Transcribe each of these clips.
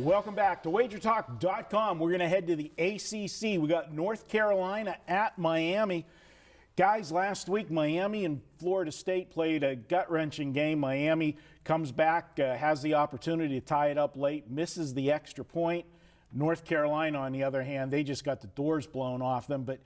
Welcome back to WagerTalk.com. We're going to head to the ACC. We got North Carolina at Miami. Guys, last week Miami and Florida State played a gut-wrenching game. Miami comes back, has the opportunity to tie it up late, misses the extra point. North Carolina, on the other hand, they just got the doors blown off them. But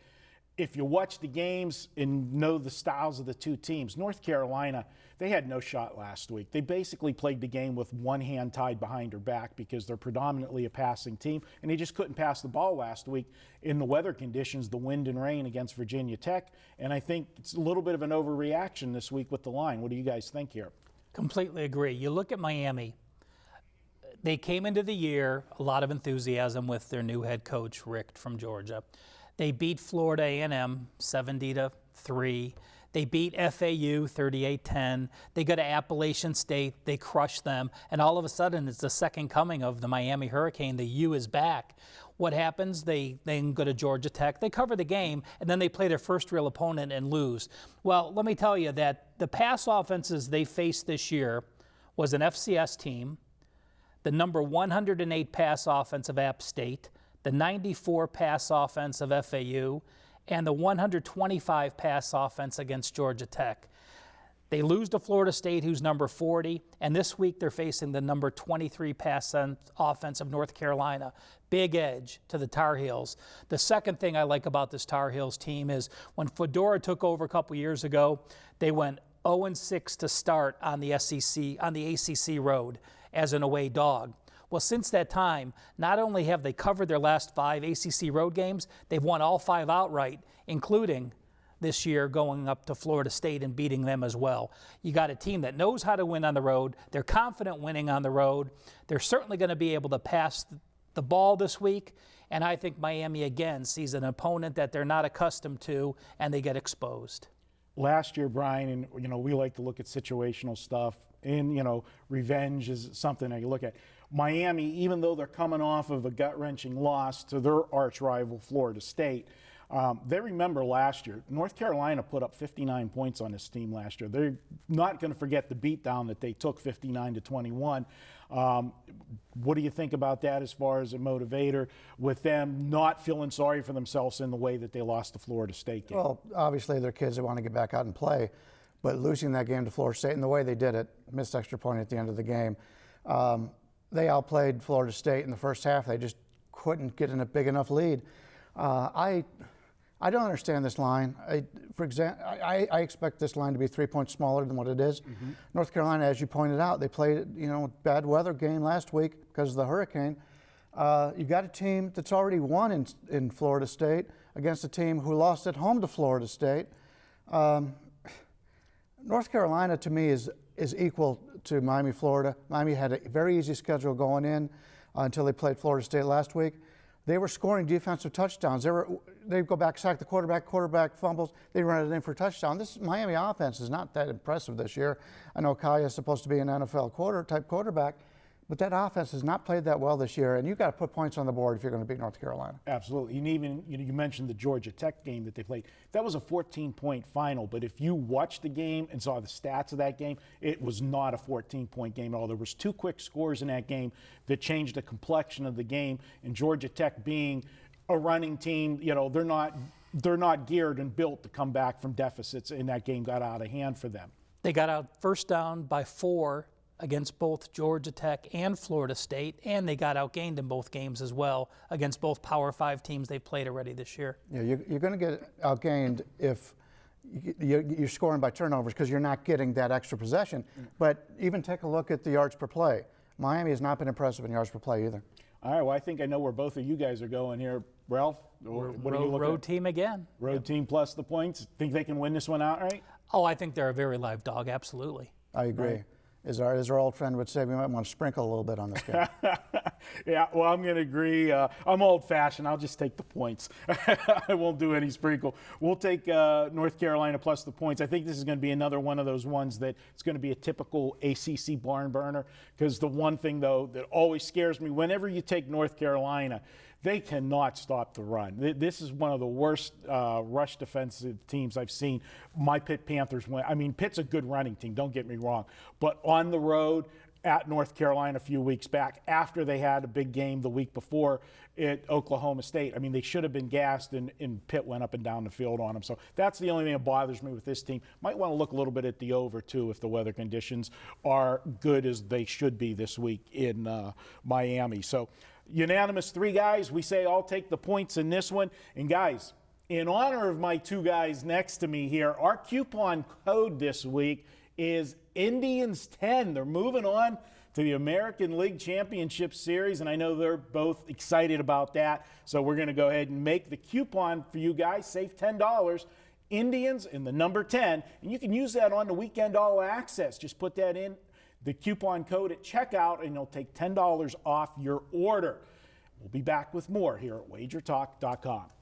if you watch the games and know the styles of the two teams, North Carolina, they had no shot last week. They basically played the game with one hand tied behind her back because they're predominantly a passing team, and they just couldn't pass the ball last week in the weather conditions, the wind and rain against Virginia Tech. And I think it's a little bit of an overreaction this week with the line. What do you guys think here? Completely agree. You look at Miami. They came into the year, a lot of enthusiasm with their new head coach, Rick from Georgia. They beat Florida A&M 70-3. They beat FAU 38-10. They go to Appalachian State. They crush them. And all of a sudden, it's the second coming of the Miami Hurricane. The U is back. What happens? They then go to Georgia Tech. They cover the game, and then they play their first real opponent and lose. Well, let me tell you that the pass offenses they faced this year was an FCS team, the number 108 pass offense of App State, the 94 pass offense of FAU, and the 125 pass offense against Georgia Tech. They lose to Florida State, who's number 40, and this week they're facing the number 23 pass offense of North Carolina. Big edge to the Tar Heels. The second thing I like about this Tar Heels team is when Fedora took over a couple years ago, they went 0-6 to start on the ACC road as an away dog. Well, since that time, not only have they covered their last 5 ACC road games, they've won all 5 outright, including this year going up to Florida State and beating them as well. You got a team that knows how to win on the road. They're confident winning on the road. They're certainly going to be able to pass the ball this week, and I think Miami again sees an opponent that they're not accustomed to, and they get exposed. Last year, Brian, and we like to look at situational stuff, and revenge is something that you look at. Miami, even though they're coming off of a gut-wrenching loss to their arch rival Florida State, they remember last year, North Carolina put up 59 points on this team last year. They're not going to forget the beatdown that they took 59-21. What do you think about that as far as a motivator with them not feeling sorry for themselves in the way that they lost the Florida State game? Well, obviously they're kids that want to get back out and play, but losing that game to Florida State and the way they did it, missed extra point at the end of the game, they outplayed Florida State in the first half. They just couldn't get in a big enough lead. I don't understand this line. For example, I expect this line to be 3 points smaller than what it is. Mm-hmm. North Carolina, as you pointed out, they played bad weather game last week because of the hurricane. You got a team that's already won in Florida State against a team who lost at home to Florida State. North Carolina, to me, is equal to Miami, Florida. Miami had a very easy schedule going in until they played Florida State last week. They were scoring defensive touchdowns. They'd go back, sack the quarterback fumbles. They run it in for a touchdown. This Miami offense is not that impressive this year. I know Kaya is supposed to be an NFL type quarterback, but that offense has not played that well this year, and you've got to put points on the board if you're going to beat North Carolina. Absolutely. And even you mentioned the Georgia Tech game that they played. That was a 14-point final, but if you watched the game and saw the stats of that game, it was not a 14-point game at all. There was 2 quick scores in that game that changed the complexion of the game, and Georgia Tech being a running team, they're not geared and built to come back from deficits, and that game got out of hand for them. They got out first down by 4 against both Georgia Tech and Florida State, and they got outgained in both games as well against both Power 5 teams they've played already this year. Yeah, you're going to get outgained if you're scoring by turnovers because you're not getting that extra possession. But even take a look at the yards per play. Miami has not been impressive in yards per play either. All right, well, I think I know where both of you guys are going here. Ralph, what are you looking at? Road team again. Road team plus the points. Think they can win this one outright? Oh, I think they're a very live dog, absolutely. I agree. Right. As our old friend would say, we might want to sprinkle a little bit on this game. Yeah, well, I'm going to agree. I'm old-fashioned. I'll just take the points. I won't do any sprinkle. We'll take North Carolina plus the points. I think this is going to be another one of those ones that it's going to be a typical ACC barn burner, because the one thing, though, that always scares me, whenever you take North Carolina, they cannot stop the run. This is one of the worst rush defensive teams I've seen. My Pitt Panthers win. I mean, Pitt's a good running team, don't get me wrong. But on the road, at North Carolina a few weeks back after they had a big game the week before at Oklahoma State. I mean, they should have been gassed, and Pitt went up and down the field on them. So that's the only thing that bothers me with this team. Might want to look a little bit at the over, too, if the weather conditions are good as they should be this week in Miami. So unanimous 3 guys. We say I'll take the points in this one. And, guys, in honor of my 2 guys next to me here, our coupon code this week is Indians10. They're moving on to the American League Championship Series, and I know they're both excited about that. So we're going to go ahead and make the coupon for you guys. Save $10. Indians and the number 10, and you can use that on the Weekend All Access. Just put that in the coupon code at checkout, and it'll take $10 off your order. We'll be back with more here at WagerTalk.com.